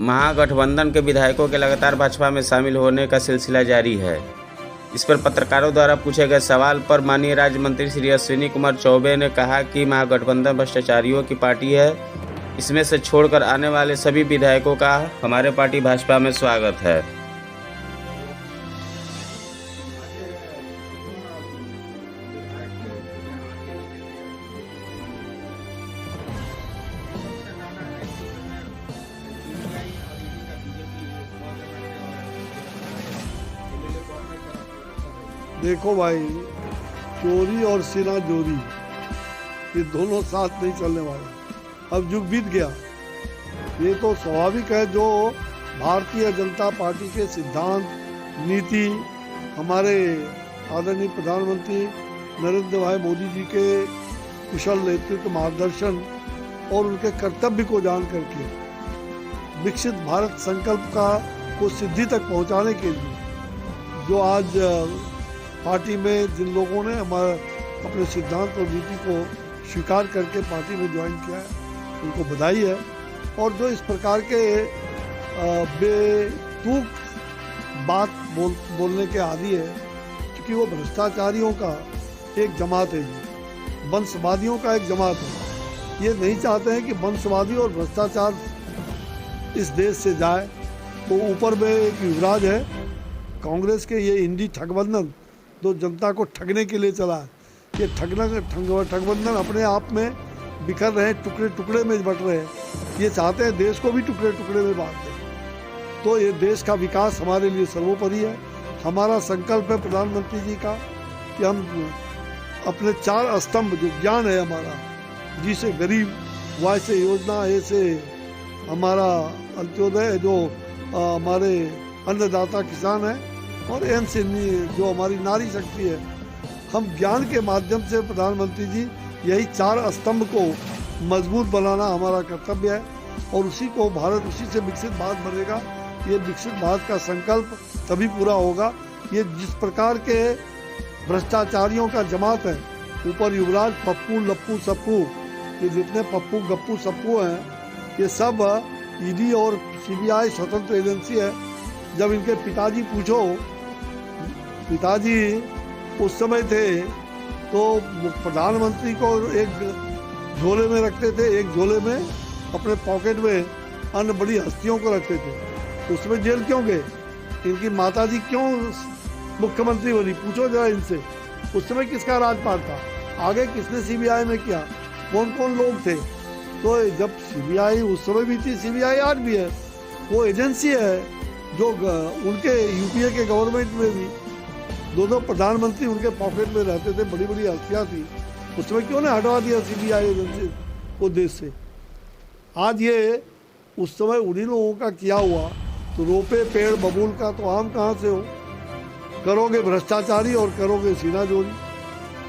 महागठबंधन के विधायकों के लगातार भाजपा में शामिल होने का सिलसिला जारी है। इस पर पत्रकारों द्वारा पूछे गए सवाल पर माननीय राज्य मंत्री श्री अश्विनी कुमार चौबे ने कहा कि महागठबंधन भ्रष्टाचारियों की पार्टी है। इसमें से छोड़कर आने वाले सभी विधायकों का हमारे पार्टी भाजपा में स्वागत है। देखो भाई, चोरी और सीना जोरी ये दोनों साथ नहीं चलने वाले। अब युग बीत गया। ये तो स्वाभाविक है, जो भारतीय जनता पार्टी के सिद्धांत, नीति, हमारे आदरणीय प्रधानमंत्री नरेंद्र भाई मोदी जी के कुशल नेतृत्व, मार्गदर्शन और उनके कर्तव्य को जान करके विकसित भारत संकल्प को सिद्धि तक पहुंचाने के लिए जो आज पार्टी में जिन लोगों ने हमारे अपने सिद्धांत और नीति को स्वीकार करके पार्टी में ज्वाइन किया है, उनको बधाई है। और जो इस प्रकार के बेतुक बात बोलने के आदी है, क्योंकि वो भ्रष्टाचारियों का एक जमात है, वंशवादियों का एक जमात है। ये नहीं चाहते हैं कि वंशवादी और भ्रष्टाचार इस देश से जाए। तो ऊपर में एक युवराज है कांग्रेस के, ये इंडी ठगबंधन जो जनता को ठगने के लिए चला है। ये ठगबंधन अपने आप में बिखर रहे, टुकड़े टुकड़े में बट रहे हैं। ये चाहते हैं देश को भी टुकड़े टुकड़े में बांट दें। तो ये देश का विकास हमारे लिए सर्वोपरि है। हमारा संकल्प है प्रधानमंत्री जी का कि हम अपने 4 स्तंभ जो ज्ञान है हमारा, जिसे गरीब, वाई से योजना, ए से हमारा अंत्योदय, जो हमारे अन्नदाता किसान है, और एन से जो हमारी नारी शक्ति है, हम ज्ञान के माध्यम से प्रधानमंत्री जी यही 4 स्तंभ को मजबूत बनाना हमारा कर्तव्य है। और उसी को भारत, उसी से विकसित भारत बनेगा। ये विकसित भारत का संकल्प तभी पूरा होगा। ये जिस प्रकार के भ्रष्टाचारियों का जमात है, ऊपर युवराज, पप्पू, लप्पू, सप्पू, ये जितने पप्पू, गप्पू, सप्पू हैं, ये सब ईडी और सीबीआई स्वतंत्र एजेंसी है। जब इनके पिताजी पूछो, पिताजी उस समय थे तो प्रधानमंत्री को एक झोले में रखते थे, एक झोले में अपने पॉकेट में अन्य बड़ी हस्तियों को रखते थे। उसमें जेल क्यों गए? इनकी माताजी क्यों मुख्यमंत्री बनी? पूछो जरा इनसे। उस समय किसका राजपाट था? आगे किसने सीबीआई में किया? कौन कौन लोग थे? तो जब सीबीआई उस समय भी थी, सीबीआई आज भी है, वो एजेंसी है जो उनके यूपीए के गवर्नमेंट में भी 2 प्रधानमंत्री उनके पॉकेट में रहते थे, बड़ी बड़ी हस्तियाँ थी। उसमें क्यों ने हटवा दिया सीबीआई एजेंसी को देश से? आज ये उस समय उन्हीं लोगों का किया हुआ, तो रोपे पेड़ बबूल का तो आम कहाँ से हो? करोगे भ्रष्टाचारी और करोगे सीना जोरी।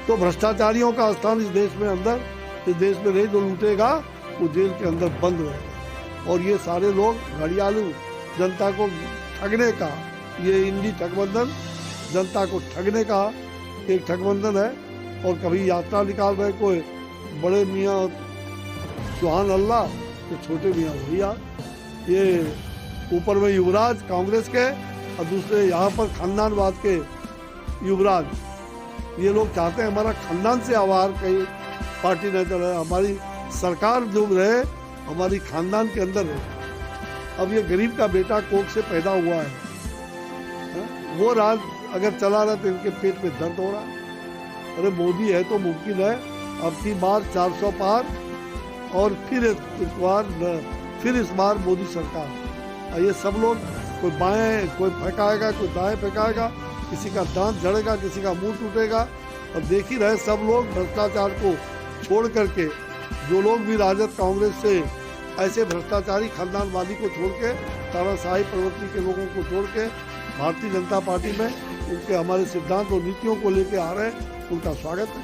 तो भ्रष्टाचारियों का स्थान इस देश में अंदर, इस देश में नहीं। जो लूटेगा वो जेल के अंदर बंद रहेगा। और ये सारे लोग घड़ियालू जनता को ठगने का, ये इंडी ठगबंधन जनता को ठगने का एक ठगबंधन है। और कभी यात्रा निकाल रहे कोई बड़े मियाँ सुहान अल्लाह, तो छोटे मियाँ भैया। ये ऊपर में युवराज कांग्रेस के और दूसरे यहाँ पर खानदानवाद के युवराज। ये लोग चाहते हैं हमारा खानदान से आवार कहीं पार्टी न चले, हमारी सरकार जो रहे हमारी खानदान के अंदर रहे। अब ये गरीब का बेटा कोख से पैदा हुआ है, वो राज अगर चला रहा तो इनके पेट में दर्द हो रहा है। अरे मोदी है तो मुमकिन है, अब की बार 400 पार, और फिर इस बार मोदी सरकार। ये सब लोग, कोई बाएं कोई फेंकाएगा, कोई दाएं फेंकाएगा, किसी का दांत झड़ेगा, किसी का मुंह टूटेगा। और देख ही रहे सब लोग भ्रष्टाचार को छोड़ करके, जो लोग भी राजद कांग्रेस से ऐसे भ्रष्टाचारी खानदानवादी को छोड़ के, तानाशाही प्रवृत्ति के लोगों को छोड़ के भारतीय जनता पार्टी में उनके हमारे सिद्धांत और नीतियों को लेके आ रहे हैं, उनका स्वागत है।